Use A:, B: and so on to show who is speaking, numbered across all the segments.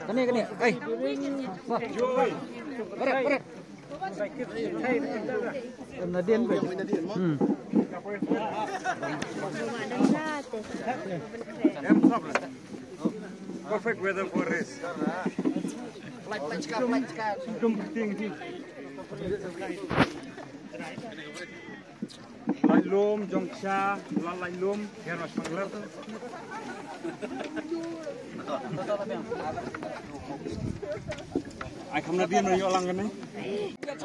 A: Kani. Ay. Berat. Nadian ba?
B: Perfect weather for race.
A: Flight car.
B: Lailum, Jongsha, Lailum, Hermas Manglar. Ay kamu nadian dari orang kan ni?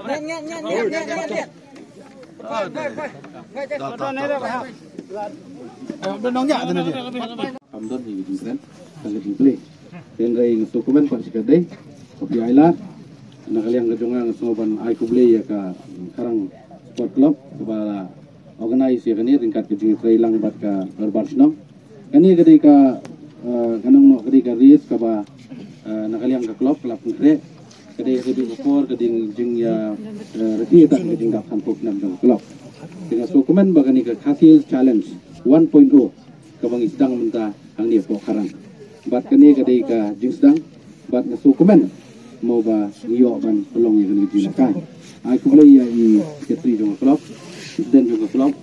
A: Nyat.
C: Amdon ni gitu kan, kalau dibeli, tenggai dokumen pak sikadai, kopi aila, nak kalian kejongan soban aku beli ya ke karang sport club kepada organize ya kini tingkat kejing trailang buat ke berbarsno, kini ketika kanang nak ketika race kepada nak kalian ke klub pengkre, ketika keding ukor keding jing ya reti tak keding dak kampuk nam jong klub, dengan dokumen bagani ke hasil challenge 1.0 kabang sedang mentah ang dia po karang. Bat kani kadai ka jing sedang bat na dokumen mau ba iyo ban pelong yang kini dinakai. Aku boleh ya i ketri jong klub dan juga klub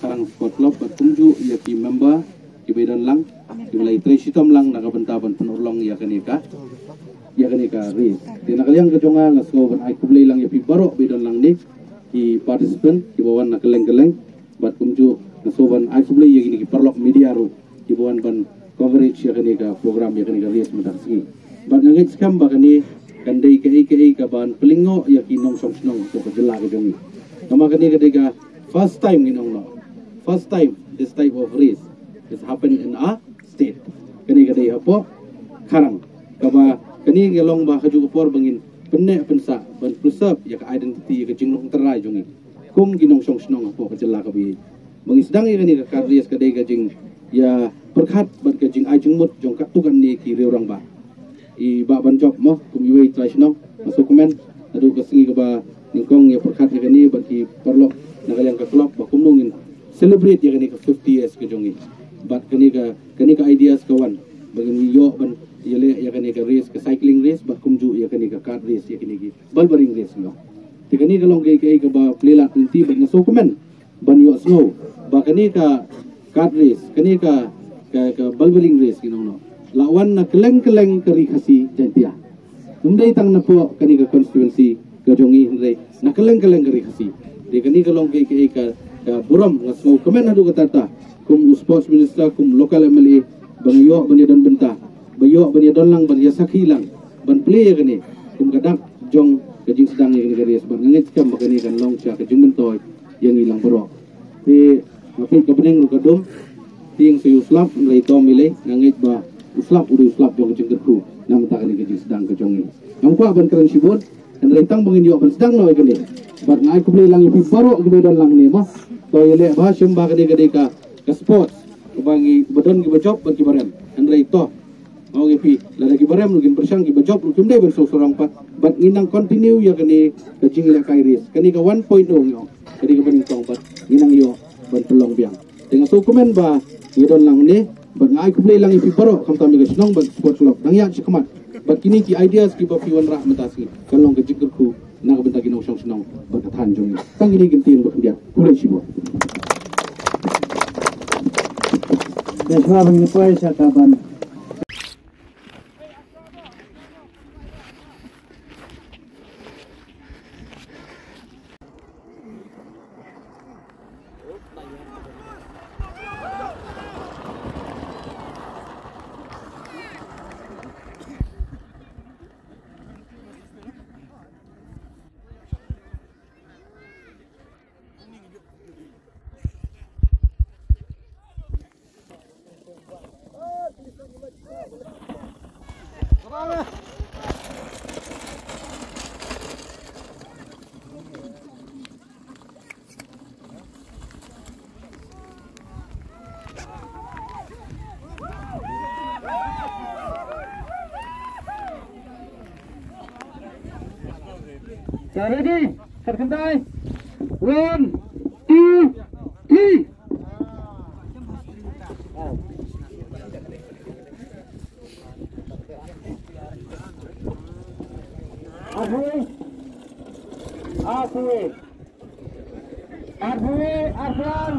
C: karang sport club bat tunju ya ki member ki bedan lang ki mulai tresitom lang nakabentaban penolong ya kani ka race. Tina kalian kejonga ngasko ban aku boleh lang ya pi barok bedan lang ni ki participant ki bawan nak keleng bat tunju nasoban aku boleh ya gini ki perlok media ru ki bawan ban coverage ya kani ka program ya kani ka race mentarsi. Bat ngait skam ba kani kandai ke kaban pelingo ya kinong song to kejela ke jongi. Nama kani ketika first time this type of race is happen in a state. Kani kadai apa karang kaba kani gelong ba khaju por bangin penne pensa ban preserve ya identity ke jinglong terai jongi. Kum kinong song apa kejela ke bi. Bangin sedang ya kani ka race kadai ka jing ya perkhat ban ka jing ai jingmut jong katukan ni ki reurang ba. I ba banjok mo kumiwe tradisional masuk komen adu kesengi ke ba ningkong ya perkat ya kani bagi perlo nakaliang ke klub ba kumnungin celebrate ya kani ke 50 years ke jongi bat kani ka ideas kawan bagi yo ban yele ya kani ke race ke cycling race ba kumju ya kani ke kart race ya kani ki balbering race no ti kani ka long ke ba plela tinti ba masuk komen ban yo snow ba kani ka kart race kani ka balbering race no lawan na keleng keri khasi jantia numdai tang na po kani ka constituency ka jongi hindai na keleng keri khasi de kani ka long ke buram ngasmo komen adu katata kum sports minister kum local MLA bangyo bani don benta bayo bani don lang bani sakhi lang ban play kani kum kadak jong kajing sedang yang negeri sebab ngit kam kani kan long cha ka jung toy yang ilang bro di mapi ka beneng kadum ting sayu slap ngai to milai ngit ba uslap jong jengkerku nam tak ni kejing sedang ke jongi namku aban keren sibut dan retang bangin yo aban sedang noi kene bat ngai ku beli lang ipi baro ke dan lang ni mah to yele ba syemba kene ka sport ke bangi bedon ki bajop ban ki barem dan reto mau ipi lada ki barem lugin persang ki bajop lugin de ben sorang pat bat nginang continue ya kene kejing ila kairis kene ka 1.0 yo kene ka bening tong bat nginang yo ban pelong biang dengan dokumen ba yedon lang ni bat ngai ku beli lang ipi baro kam tami ke senong bat sport club nang ya cikemat bat kini ki ideas ki ba piwan rah mentasi kalong ke jikerku na ka benta kinong senong bat kathan jong tang ini gentin bat dia kulai sibo ya sabar ni poe sa kaban ready, terkendai. 1, 2, 3.
D: Arfui. Arfan.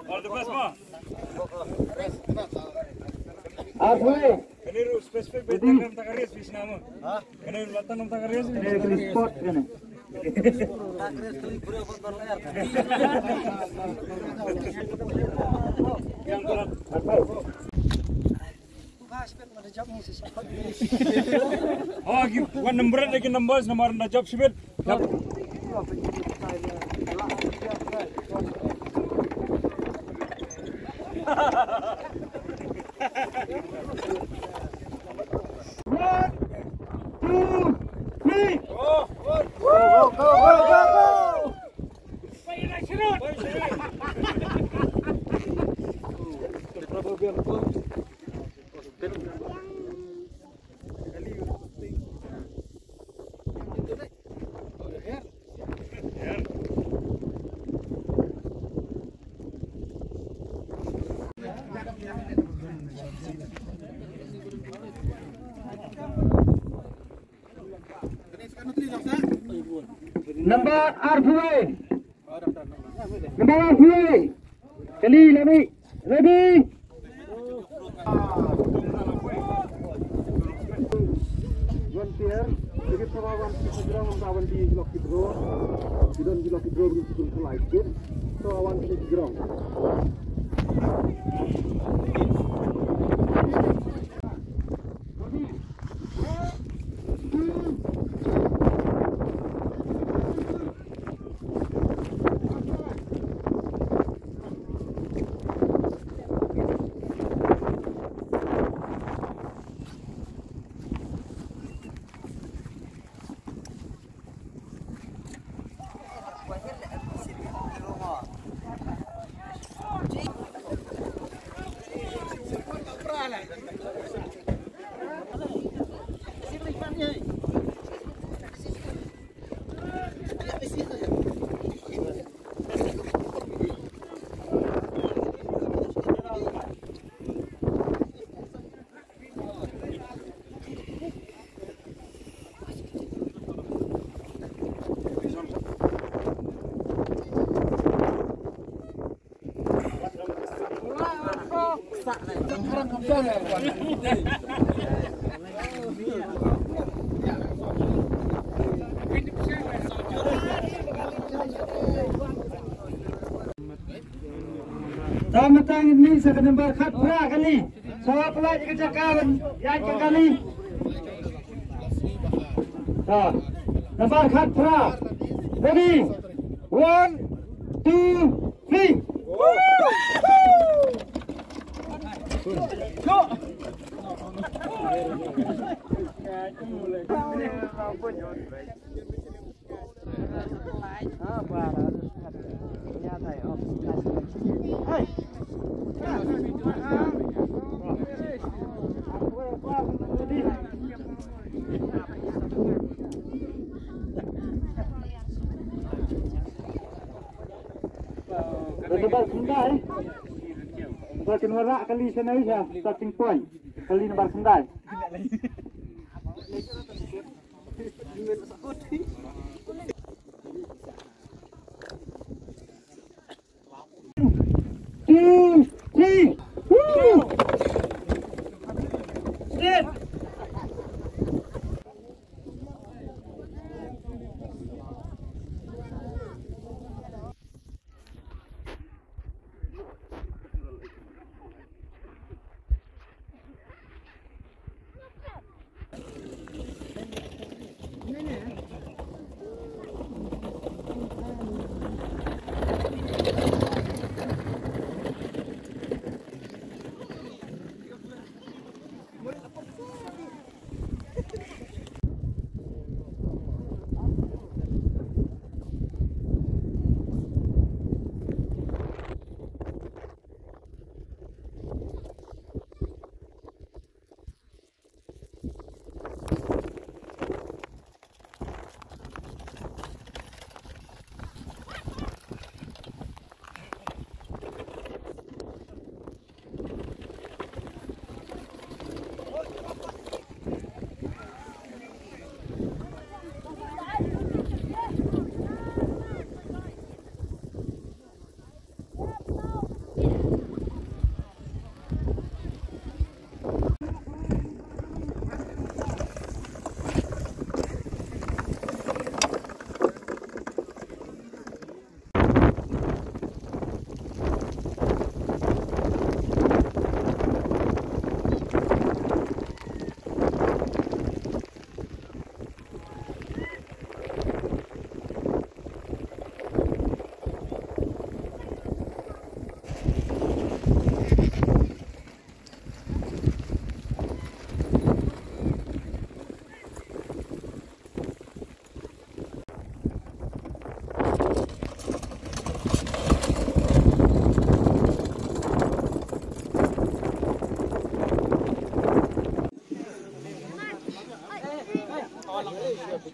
B: All the best, ma.
D: Arfui.
B: Kaniru spesifik betang nam tagaris bis nama. Kaniru latan nam tagaris.
D: Ini sport ini.
B: Yang berat. Oh, one number lagi numbers nomor na job sibit.
D: Number Arfui. Number Arfui. Kali lagi. Ready. Volunteer. Jadi perawan kita melawan di Blok Hidro. Di dalam Blok Hidro belum selesai. So awan di Hidro. Tamatang ini sekedembar khat pra kali. Sawa pelaj kecakawan yang kali. Nambar khat pra. Ready? 1, 2, 3. Go. Nambar sendal. Batin warak kali sana ya, starting point. Kali nambar sendal. Two, three, woo! Sit.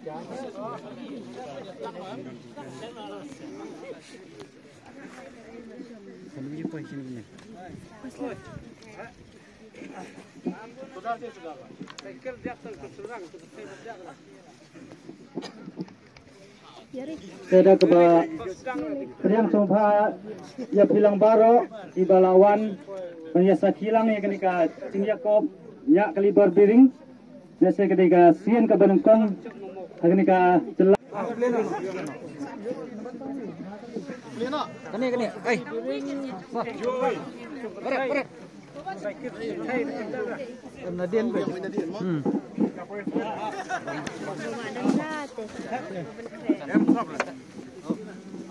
A: Saya ke Priang Sompa ya bilang baro di balawan biasa kilang ya ketika Cing Yakob nyak kaliber biring biasa ketika sien ke Banungkong ketika jelas kene berat Nadian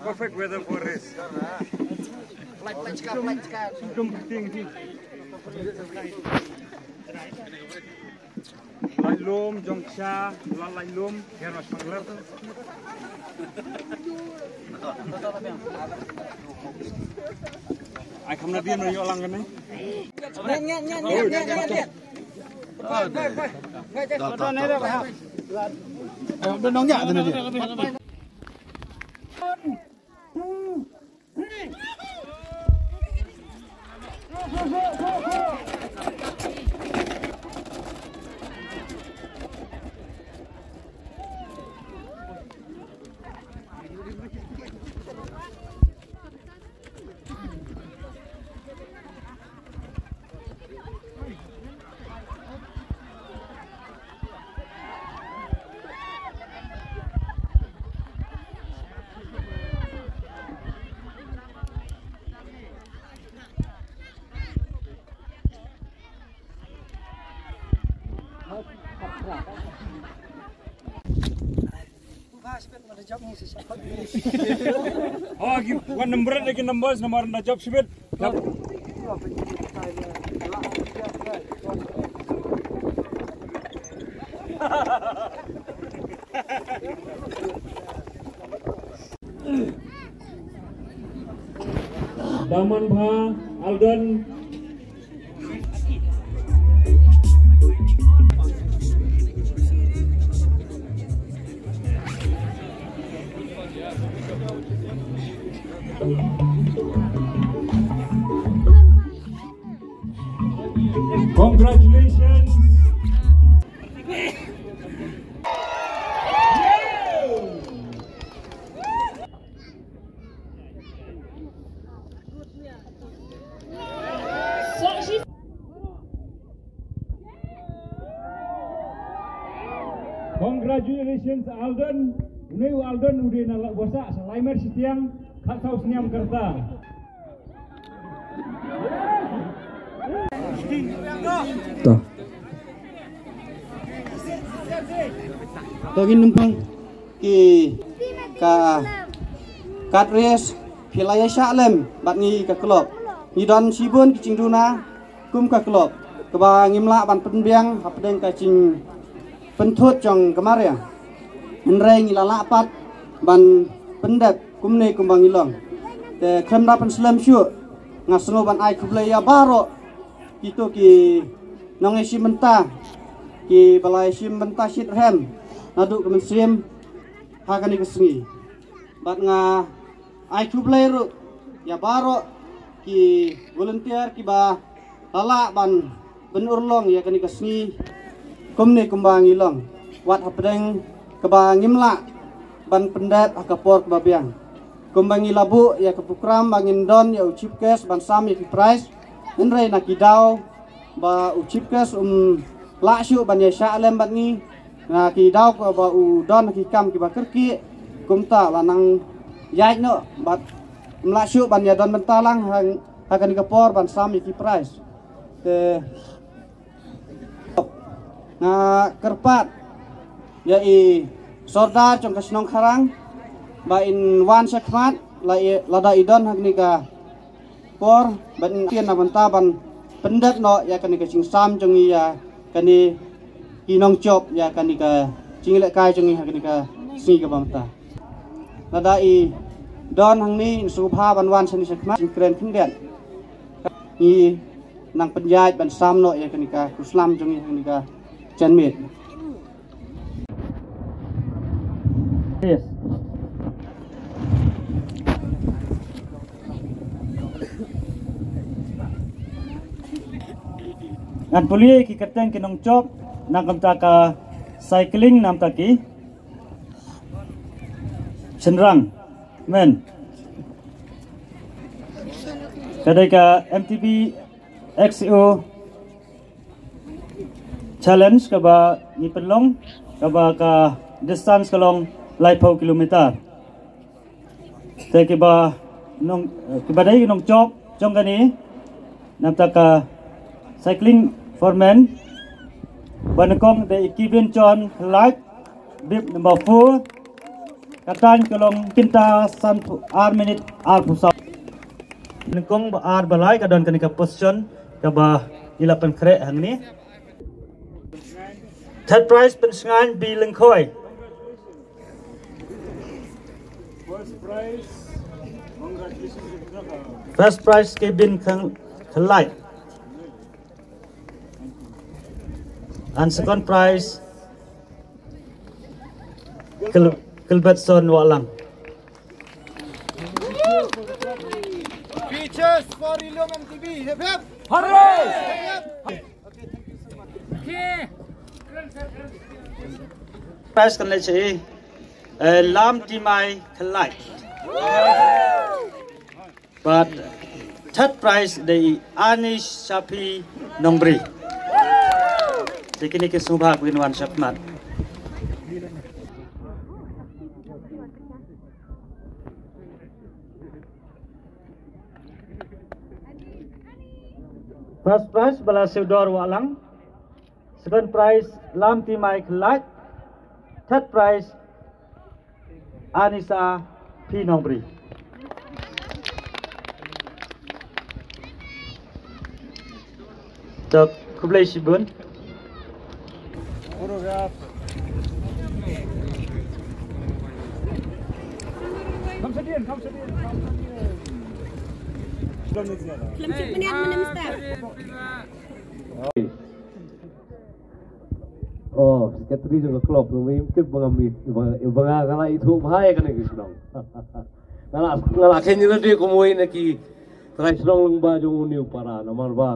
B: Perfect weather for race.
A: Flight card.
B: Lailum, Jongsha, Lailum, Hermas Mangler. Ay kamu Nadian mau ulang kan nih? Oh, one number lagi numbers nomor na job sibit. Daman Bha Alden congratulations. Congratulations Alden. Ini Alden udah nalak bosak selaimer setiang kat saus niam kerta.
A: Tuh.
E: Togin numpang ki ka Katres Pilaya Shalem bat ni ka klub ni don sibun ki cingduna kum ka klub keba ngimla ban penbiang hapdeng ka cing pentut jong kemarin henrei ngilala pat ban pendak kumne kumbang ilong te kremda pen slam syu ngasengo ban ai kublaya baro itu ki nong isi mentah ki balai sim mentah sitrem naduk kemensim hakani kesengi bat nga ai kublai ru ya baro ki volunteer ki ba lala ban benurlong ya kani kesengi kumne kumbang ilong wat hapdeng keba ngimla ban pendat akapor kebabiang kumbangi labu ya kepukram bangin don ya ucipkes ban sam ya ki price henrei nakidau ba ucipkes laksyu ban ya Shalem bat ni nakidau ko ba udon ki kam ki ba kerki kumta lanang yai no bat laksyu ban ya don bentalang hakan kapor ban sam ya ki price te kerpat ya i sorda trong kasnong karang ba in wan sakmat la lada idon hak nika por ban tian na banta ban pendat no ya kanika sing sam trong ya kani kinong chop ya kanika cing lek kai trong hak nika si ka banta lada i don hang ni supha ban wan sani sakmat sing kren khingden i nang penjaj ban sam no ya kanika kuslam trong hak nika Chen Mit
A: Yes. Ngan puli ki keteng kinong chop nang kamta ka cycling nam taki senrang men kadai ka MTB XO challenge ka ba ni pelong ka ba ka distance kalong laipau kilometer te ki ba nong ki ba dai kinong chop jong kani nam ta ka cycling for men Banakong the Kibin John Light Bib number 4 Katan Kalong Kinta San minute pusat Banakong balai kadon kanika position kaba ilapan krek hang ni third prize pensengan bi lengkoi first prize Kibin Light and second prize Kilbertson Walang.
D: Features for Ilong MTB.
B: Hooray!
A: Prize kan leche lam timai kelai. But third prize the Anish Shapi Nombri. Sekini ke subah Winwan Syakmat. First prize bala Seudor Walang. Second prize Lam Timai Kelak. Third prize Anissa P. Nombri. Tok Kublai Shibun.
B: Photograph. Come sit in. Don't need that.
F: Oh, sekretari juga klub rumah itu pengambil bangga itu bahaya kan itu sedang. Ngalaknya dia kumuin lagi terus sedang baju uniu para nomor ba.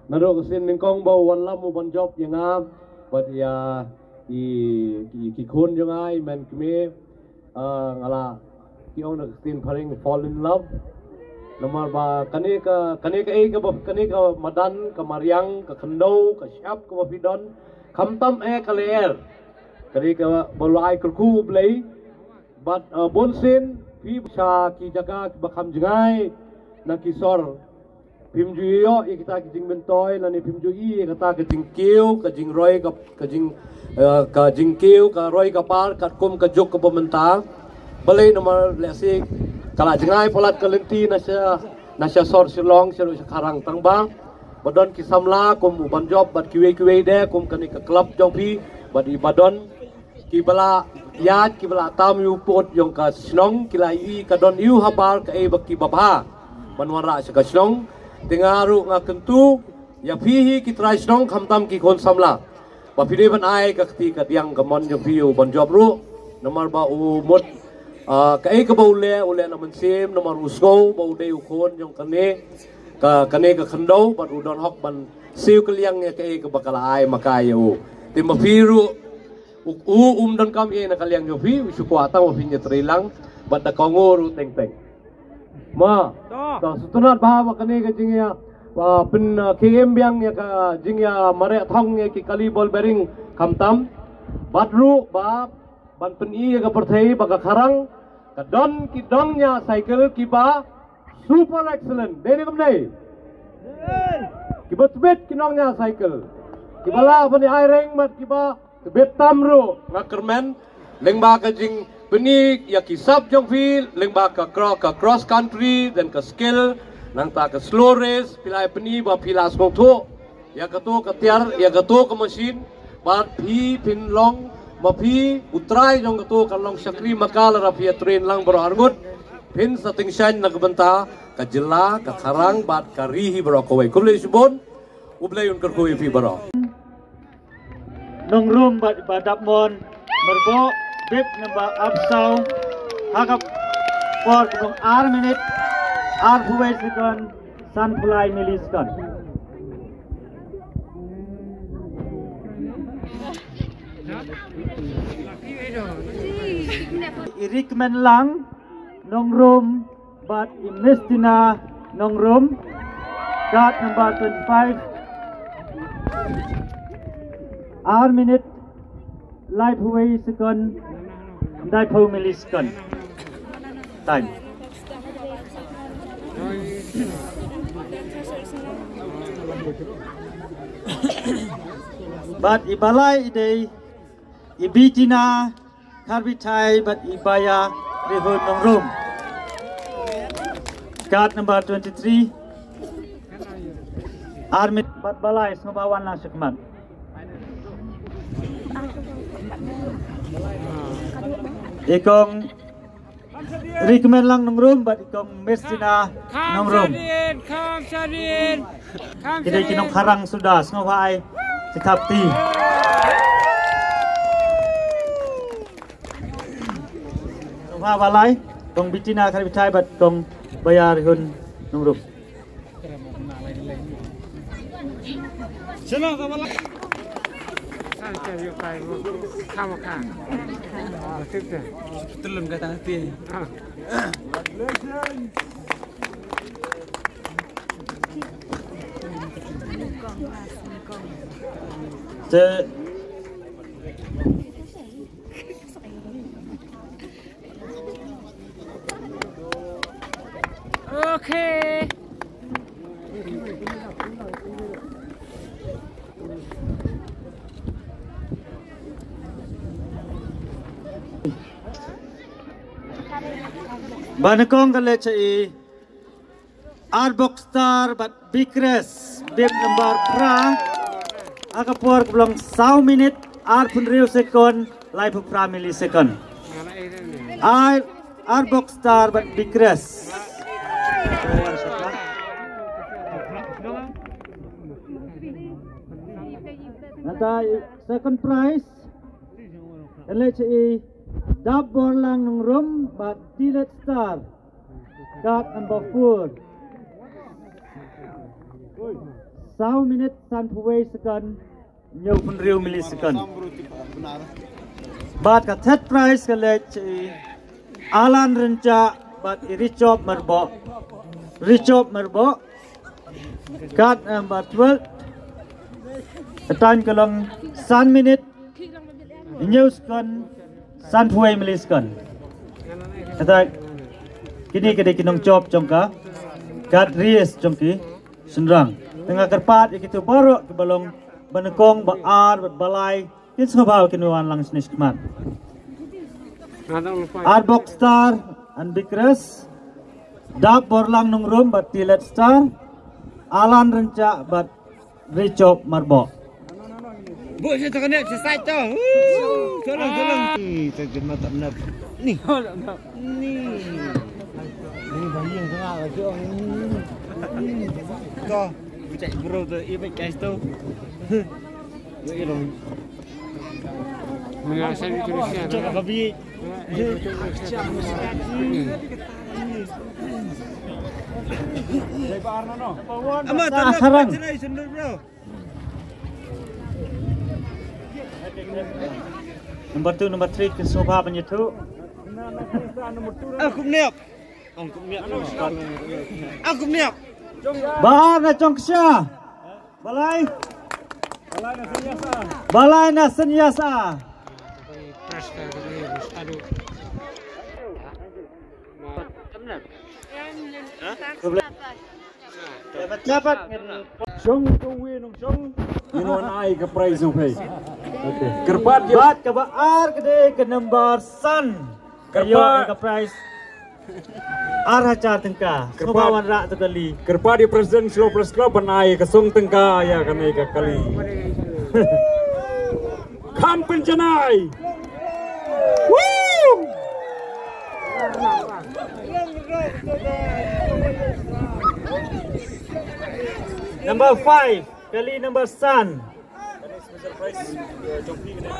F: Nado kesin ningkong bau wanlam mu banjob yang am. But ya ki kun yang ai men kami ngala ki on the paring fall in love nomor ba kani ka madan ka mariang ka kendo ka siap ka mafidon kamtam ka leer kani ka bolai kurku blai but bonsin pi sa ki jaga bakam jengai na kisor pimjuyo kita kijing bentoy lani pimjuyi kata kijing kiu kijing roy kijing kiu ka roy kapal kat kum ka juk ka pementa balai nomor lesi kala jengai polat kalenti nasya sor silong siru sekarang tangba badon kisamla kum banjob bad kiwe de kum kani ka klub jongpi bad ibadon kibala yat kibala tam yu pot yong ka snong kilai ka don yu habar ka e bakki babha banwara sa ka snong tengaru nga kentu ya pihi kitrai snong kamtam ki kon samla ba pide ban ai ka kti ka tiang ka mon jo piu bon job ru nomor ba u mot ka e ka baule ule na mansem nomor usgo ba de u kon jong kane ka khando ba u don hok ban siu kliang ya ka e ka bakala ai makai u te ma piru u don kam e na kaliang jo pi su kwa ta mo pinya trilang ba da konguru teng ma to sutunat bahwa kani ka jingya pin KM biang ya ka jingya mare thong ya ki kali ball bearing kamtam badru ba ban pin I ka perthai ba ka kharang ka don ki dongnya cycle ki ba super excellent deni kam nei ki ba tbet ki dongnya cycle ki bala bani ai reng mat ki ba tbet tamru ngakermen lengba ka jing Benik ya kisap jong fil lengba ka cross country dan ka skill nang ta ka slow race pilai peni ba pilas mong tho ya ka to ka tiar ya ka to ka machine ba phi pin long ma phi utrai jong ka to ka long sakri makal ra phi train lang bro argut pin sa tingsan nagbanta ka jela ka kharang bat ka rihi bro ko wei kulay subon ublay un kar ko wi bro
A: nong room badap mon merbo bib number Absau hakap por kung 6 minute 2 second Sunfly millisecond. I-recommend lang nong room but i-mistina nong room cut number 25 hour minute live away second dipole millisecond time. But ibalay ide ibitina karbitai but ibaya rehun nong room card number 23 armit but balay snobawan lang syakman ikong recommend lang nong room but ikong mestina nong room kita kinong harang sudah snobay sekapti Snobay balay kong bitina karbitai but kong bayar hun nong room
G: Senang sama lah. Saya yuk kai kamu kan. Sip. Telum kata hati. Okay.
A: Banakong kale cai Arbox Star but Bikres bib number pra akapor belum 1 minute 8 second live pra millisecond Arbox Star but Bikres Nata second prize kale cai Dab borlang nung room but Tilet Star card number 4 1 minute 3 second nhiều phân riu millisecond but ka third prize ka lech Alan Renca but Richop Merbo card number 12 time kalong 1 minute nhiều second Sunfly millisecond. Kata kini kita kinong job jongka, kat ries jongki senrang. Tengah kerpat ikitu baru ke balong banekong baar balai kin sebab kinuan lang snis kemat. Arbox Star and Bikres, Dab borlang nung room but Tilet Star, Alan Renca but Richop Marbo.
G: Bu, saya tak nak selesai tu. Tolong. Terjemah tak benar. Ni. Ni. Ni bayi yang tengah tu. Kau, cek bro tu, ibu guys tu. Ini dong. Mengasah itu rusia. Cakap babi. Amat tak nak cerai sendiri bro.
A: Number 2, number 3 ke Sobha penyetu.
G: Aku niap. Aku niap.
A: Bahar na Chongsha. Balai na senyasa. Dapat.
B: Song tuwi nung song inon ai ka prize okay. Okay. Kerpat
A: Bat ka baar kede ke number san. Kayo ka prize. Arhacar tengka. Sobawan rak tu kali.
B: kerpat di President Slow Press Club panai ka song tengka ya kanai ka kali. Kampen janai. Woo!
A: Number 5 kali number san.
B: special prize Jompi kena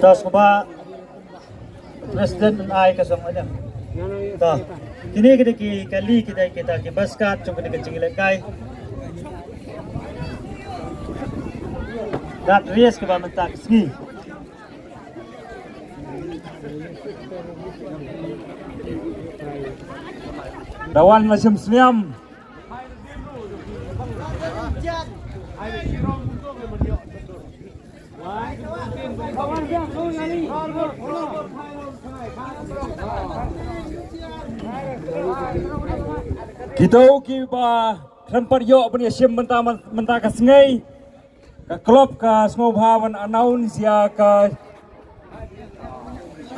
A: Tos kuba Presiden dan ai kasong aja. Toh, kini kita kali kita ke basket, cuma kita kecil lekai. Dat race ke mentak ski.
B: Dawan macam senyum. Kita kiba tempat yo punya sim mentah ke sungai ke klub ke Snowbhavan announce ya ke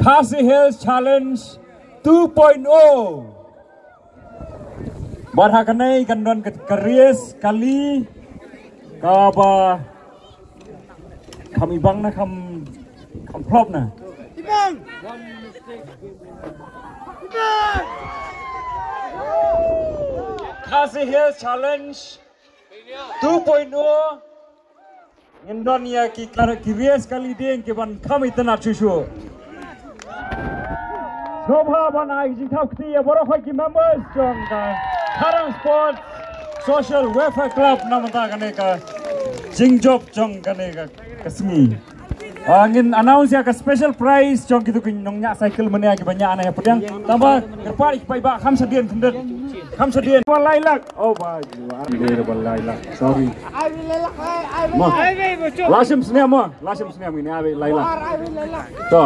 B: Khasi Hills Challenge 2.0 barhakanai kandon ke ries kali kaba kami bang na kam klub na Khasi Hills Challenge 2.0 Indon ya ki ries kali ding ke ban kami tenat susu Snowbhavan ai jing thau kti ya boro khoi ki members jong ka Karang Sports Social Welfare Club namanta kane ka Jingjob jong kane ka kesmi angin announce ya ke special prize jong gitu kin nong nya cycle menia ki banyak aneh pedang tambah kerpa ipai ba kham sadien kendet kham sadien walailak oh baju dia walailak sorry ma lasim sniam ini abi lailak to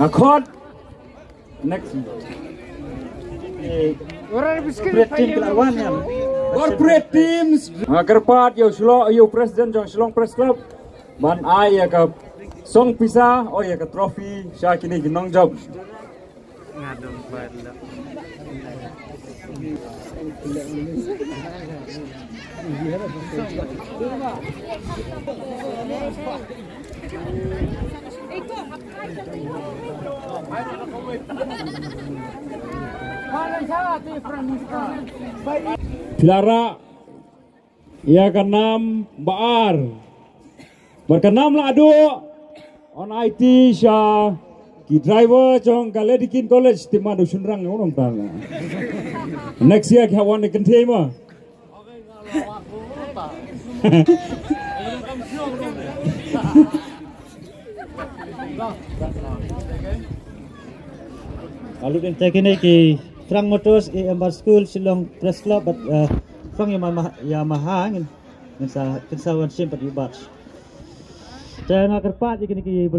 B: akod next corporate teams kerpat yo presiden jong Shillong Press Club ban ai ya ka song pisa oh ya ka trophy sya kini ginong job Pilara ya kanam baar berkenam lah adu on IT sya ki driver jong Kaledikin College timah Dusunrang orang tala next year kawan ikan tema
A: Lalu kita kini ki Frank Motors Amber School Shillong Press Club but Frank Yamaha ngin sa kinsawan simpat ibats. Jangan kerpat kini ki